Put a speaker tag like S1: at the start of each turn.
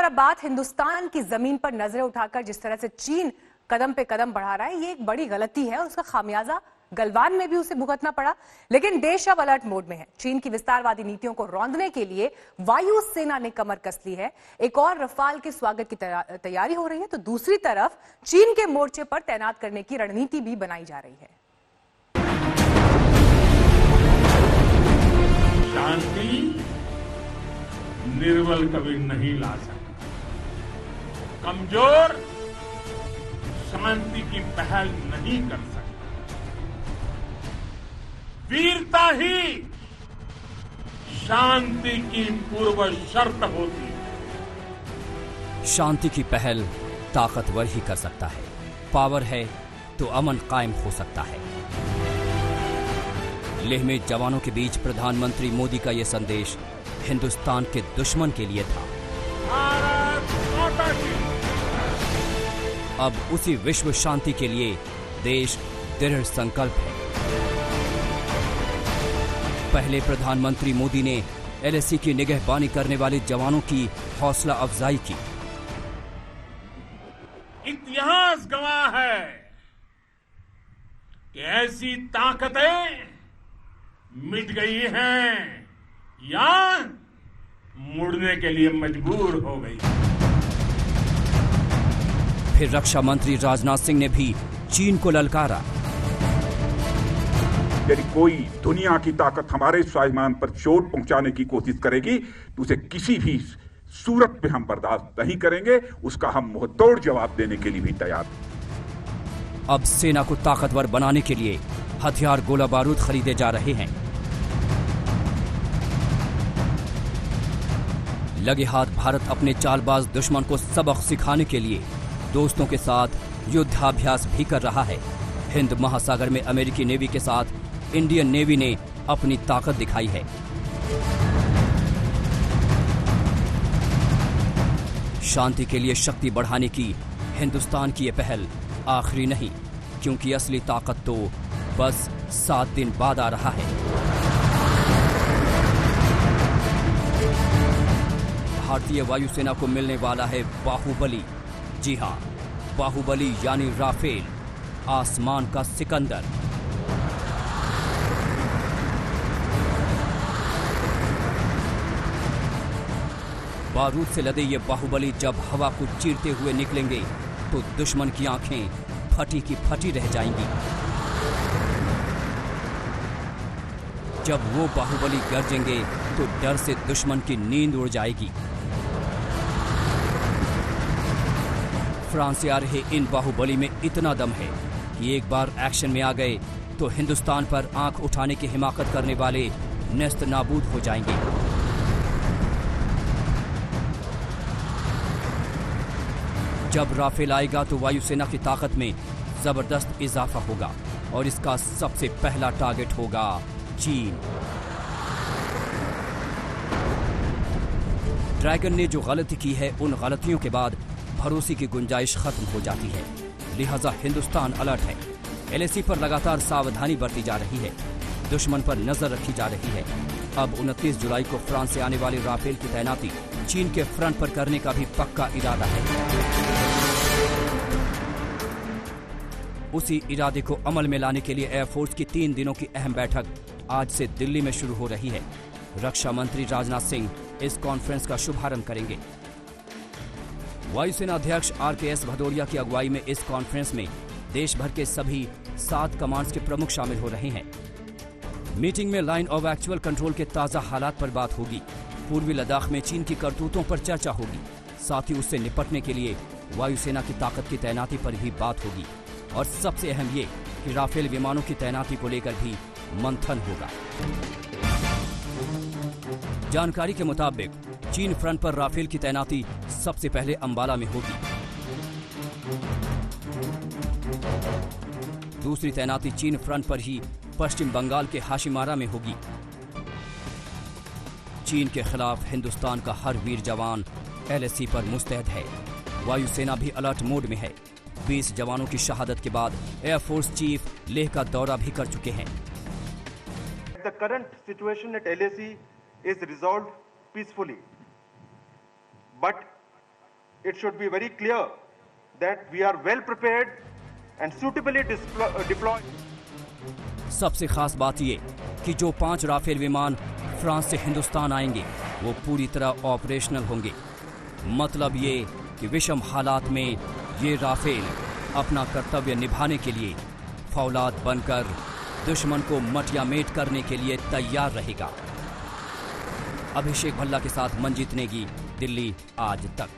S1: अब बात हिंदुस्तान की जमीन पर नजरें उठाकर जिस तरह से चीन कदम पे कदम बढ़ा रहा है, ये एक बड़ी गलती है और उसका खामियाजा गलवान में भी उसे भुगतना पड़ा। लेकिन देश अब अलर्ट मोड में है। चीन की विस्तारवादी नीतियों को रौंदने के लिए वायु सेना ने कमर कस ली है। एक और रफाल के स्वागत की तैयारी हो रही है, तो दूसरी तरफ चीन के मोर्चे पर तैनात करने की रणनीति भी बनाई जा रही है।
S2: शांति निर्बल कभी नहीं ला सकता। कमजोर शांति की पहल नहीं कर सकता। वीरता ही शांति की पूर्व शर्त होती है।
S3: शांति की पहल ताकतवर ही कर सकता है। पावर है तो अमन कायम हो सकता है। लेह में जवानों के बीच प्रधानमंत्री मोदी का यह संदेश हिंदुस्तान के दुश्मन के लिए था।
S2: भारत माता की।
S3: अब उसी विश्व शांति के लिए देश दृढ़ संकल्प है। पहले प्रधानमंत्री मोदी ने एलएसी की निगहबानी करने वाले जवानों की हौसला अफजाई की।
S2: इतिहास गवाह है कि ऐसी ताकतें मिट गई हैं या मुड़ने के लिए मजबूर हो गई।
S3: फिर रक्षा मंत्री राजनाथ सिंह ने भी चीन को ललकारा।
S4: यदि कोई दुनिया की ताकत हमारे स्वाभिमान पर चोट पहुंचाने की कोशिश करेगी तो उसे किसी भी सूरत में हम बर्दाश्त नहीं करेंगे। उसका हम मुंहतोड़ जवाब देने के लिए भी तैयार।
S3: अब सेना को ताकतवर बनाने के लिए हथियार गोला बारूद खरीदे जा रहे हैं। लगे हाथ भारत अपने चालबाज दुश्मन को सबक सिखाने के लिए दोस्तों के साथ युद्धाभ्यास भी कर रहा है। हिंद महासागर में अमेरिकी नेवी के साथ इंडियन नेवी ने अपनी ताकत दिखाई है। शांति के लिए शक्ति बढ़ाने की हिंदुस्तान की यह पहल आखिरी नहीं, क्योंकि असली ताकत तो बस 7 दिन बाद आ रहा है। भारतीय वायुसेना को मिलने वाला है बाहुबली। जी हां, बाहुबली यानी राफेल, आसमान का सिकंदर। बारूद से लदे ये बाहुबली जब हवा को चीरते हुए निकलेंगे तो दुश्मन की आंखें फटी की फटी रह जाएंगी। जब वो बाहुबली गरजेंगे तो डर से दुश्मन की नींद उड़ जाएगी। फ्रांस से आ रहे इन बाहुबली में इतना दम है कि एक बार एक्शन में आ गए तो हिंदुस्तान पर आंख उठाने की हिमाकत करने वाले नेस्त नाबूद हो जाएंगे। जब राफेल आएगा तो वायुसेना की ताकत में जबरदस्त इजाफा होगा और इसका सबसे पहला टारगेट होगा चीन। ड्रैगन ने जो गलती की है, उन गलतियों के बाद भरोसे की गुंजाइश खत्म हो जाती है। लिहाजा हिंदुस्तान अलर्ट है। एलएसी पर लगातार सावधानी बरती जा रही है। दुश्मन पर नजर रखी जा रही है। अब 29 जुलाई को फ्रांस से आने वाले राफेल की तैनाती चीन के फ्रंट पर करने का भी पक्का इरादा है। उसी इरादे को अमल में लाने के लिए एयरफोर्स की 3 दिनों की अहम बैठक आज से दिल्ली में शुरू हो रही है। रक्षा मंत्री राजनाथ सिंह इस कॉन्फ्रेंस का शुभारंभ करेंगे। वायुसेना अध्यक्ष RKS भदौरिया की अगुवाई में इस कॉन्फ्रेंस में देश भर के सभी 7 कमांड्स के प्रमुख शामिल हो रहे हैं। मीटिंग में लाइन ऑफ एक्चुअल कंट्रोल के ताजा हालात पर बात होगी। पूर्वी लद्दाख में चीन की करतूतों पर चर्चा होगी। साथ ही उससे निपटने के लिए वायुसेना की ताकत की तैनाती पर भी बात होगी। और सबसे अहम ये कि राफेल विमानों की तैनाती को लेकर भी मंथन होगा। जानकारी के मुताबिक चीन फ्रंट पर राफेल की तैनाती सबसे पहले अंबाला में होगी। दूसरी तैनाती चीन फ्रंट पर ही पश्चिम बंगाल के हाशिमारा में होगी। चीन के खिलाफ हिंदुस्तान का हर वीर जवान एलएसी पर मुस्तैद है। वायुसेना भी अलर्ट मोड में है। 20 जवानों की शहादत के बाद एयरफोर्स चीफ लेह का दौरा भी कर चुके हैं।
S5: The current situation at LAC is resolved peacefully, but it should be very clear that we are well prepared and suitably deployed.
S3: सबसे खास बात ये कि जो 5 राफेल विमान फ्रांस से हिंदुस्तान आएंगे वो पूरी तरह ऑपरेशनल होंगे। मतलब ये कि विषम हालात में ये राफेल अपना कर्तव्य निभाने के लिए फौलाद बनकर दुश्मन को मटियामेट करने के लिए तैयार रहेगा। अभिषेक भल्ला के साथ मंजीत नेगी, दिल्ली आज तक।